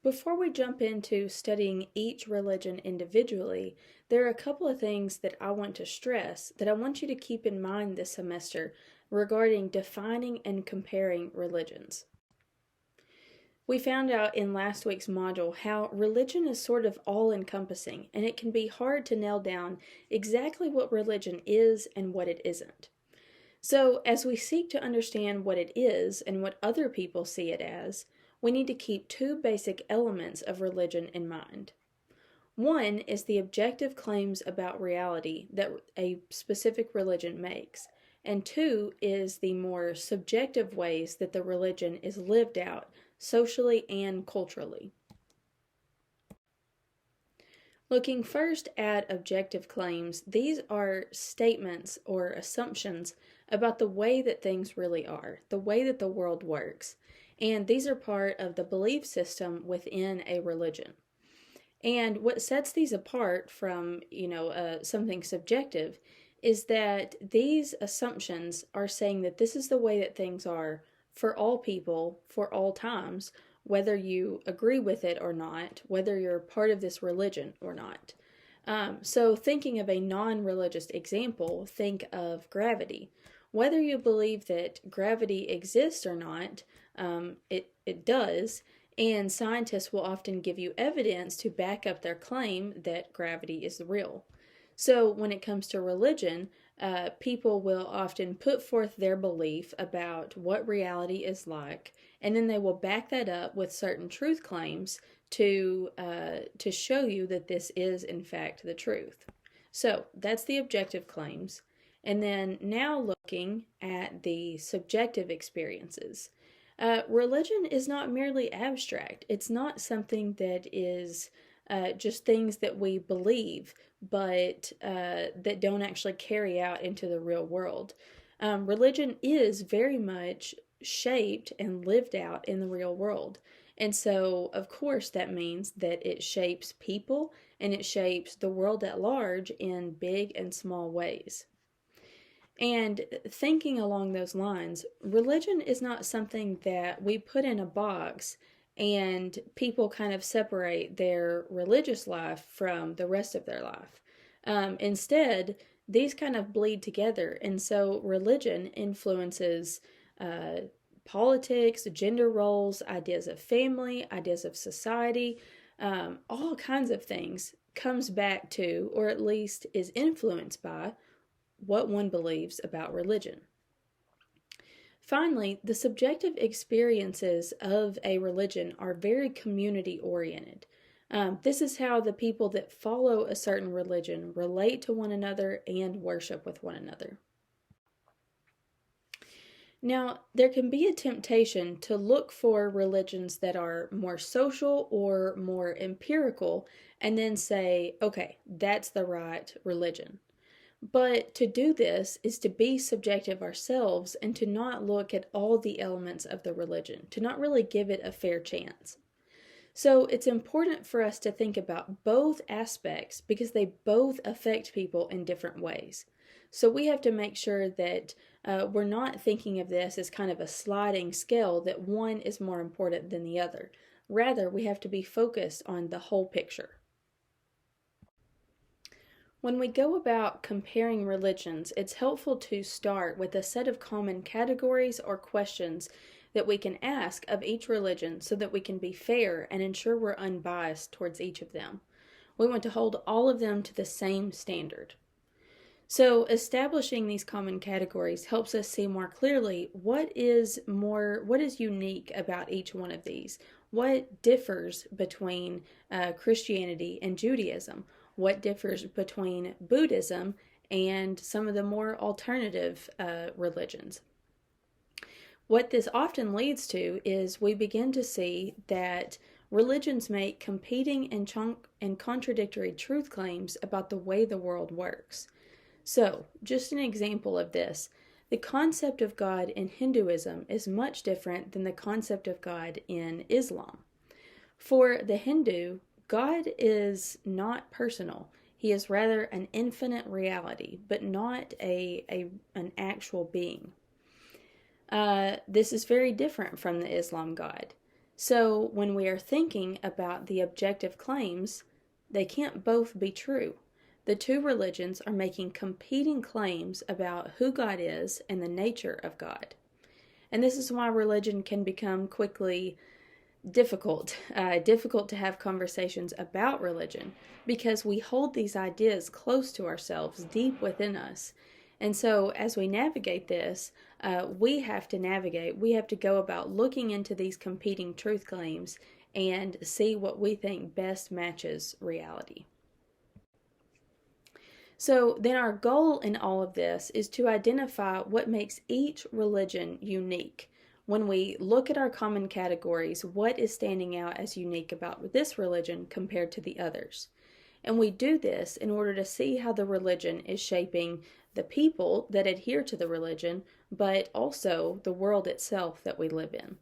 Before we jump into studying each religion individually, there are a couple of things that I want to stress that I want you to keep in mind this semester regarding defining and comparing religions. We found out in last week's module how religion is sort of all encompassing, and it can be hard to nail down exactly what religion is and what it isn't. So, as we seek to understand what it is and what other people see it as, we need to keep two basic elements of religion in mind. One is the objective claims about reality that a specific religion makes, and two is the more subjective ways that the religion is lived out socially and culturally. Looking first at objective claims, these are statements or assumptions about the way that things really are, the way that the world works. And these are part of the belief system within a religion. And what sets these apart from, something subjective is that these assumptions are saying that this is the way that things are for all people, for all times, whether you agree with it or not, whether you're part of this religion or not. So thinking of a non-religious example, think of gravity. Whether you believe that gravity exists or not, it does, and scientists will often give you evidence to back up their claim that gravity is real. So when it comes to religion, people will often put forth their belief about what reality is like, and then they will back that up with certain truth claims to show you that this is in fact the truth. So that's the objective claims. And then now looking at the subjective experiences. Religion is not merely abstract. It's not something that is just things that we believe, but that don't actually carry out into the real world. Religion is very much shaped and lived out in the real world. And so, of course, that means that it shapes people and it shapes the world at large in big and small ways. And thinking along those lines, religion is not something that we put in a box and people kind of separate their religious life from the rest of their life. Instead, these kind of bleed together, and so religion influences politics, gender roles, ideas of family, ideas of society, all kinds of things comes back to, or at least is influenced by, what one believes about religion. Finally, the subjective experiences of a religion are very community oriented. This is how the people that follow a certain religion relate to one another and worship with one another. Now, there can be a temptation to look for religions that are more social or more empirical and then say, okay, that's the right religion. But to do this is to be subjective ourselves and to not look at all the elements of the religion, to not really give it a fair chance. So it's important for us to think about both aspects because they both affect people in different ways. So we have to make sure that we're not thinking of this as kind of a sliding scale that one is more important than the other. Rather, we have to be focused on the whole picture. When we go about comparing religions, it's helpful to start with a set of common categories or questions that we can ask of each religion so that we can be fair and ensure we're unbiased towards each of them. We want to hold all of them to the same standard. So establishing these common categories helps us see more clearly what is unique about each one of these. What differs between Christianity and Judaism? What differs between Buddhism and some of the more alternative religions? What this often leads to is we begin to see that religions make competing and contradictory truth claims about the way the world works. So, just an example of this, the concept of God in Hinduism is much different than the concept of God in Islam. For the Hindu, God is not personal. He is rather an infinite reality, but not an actual being. This is very different from the Islam God. So when we are thinking about the objective claims, they can't both be true. The two religions are making competing claims about who God is and the nature of God. And this is why religion can become quickly difficult to have conversations about religion, because we hold these ideas close to ourselves, deep within us. And so as we navigate this, we have to go about looking into these competing truth claims and see what we think best matches reality. So then our goal in all of this is to identify what makes each religion unique. When we look at our common categories, what is standing out as unique about this religion compared to the others? And we do this in order to see how the religion is shaping the people that adhere to the religion, but also the world itself that we live in.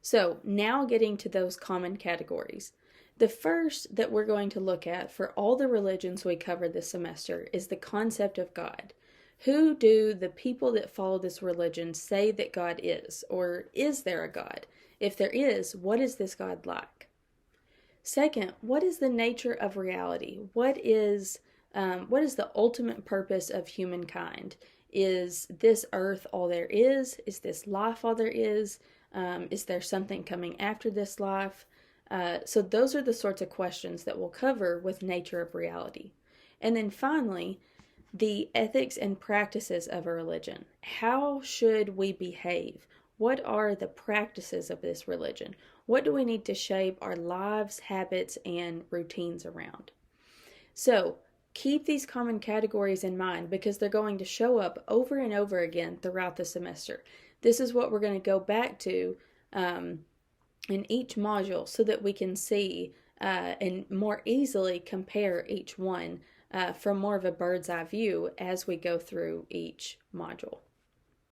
So now getting to those common categories. The first that we're going to look at for all the religions we covered this semester is the concept of God. Who do the people that follow this religion say that God is? Or is there a God? If there is, what is this God like? Second, what is the nature of reality? What is the ultimate purpose of humankind? Is this earth all there is? Is this life all there is? Is there something coming after this life? So those are the sorts of questions that we'll cover with nature of reality. And then finally, the ethics and practices of a religion. How should we behave? What are the practices of this religion? What do we need to shape our lives, habits, and routines around? So keep these common categories in mind because they're going to show up over and over again throughout the semester. This is what we're going to go back to in each module so that we can see and more easily compare each one from more of a bird's eye view as we go through each module.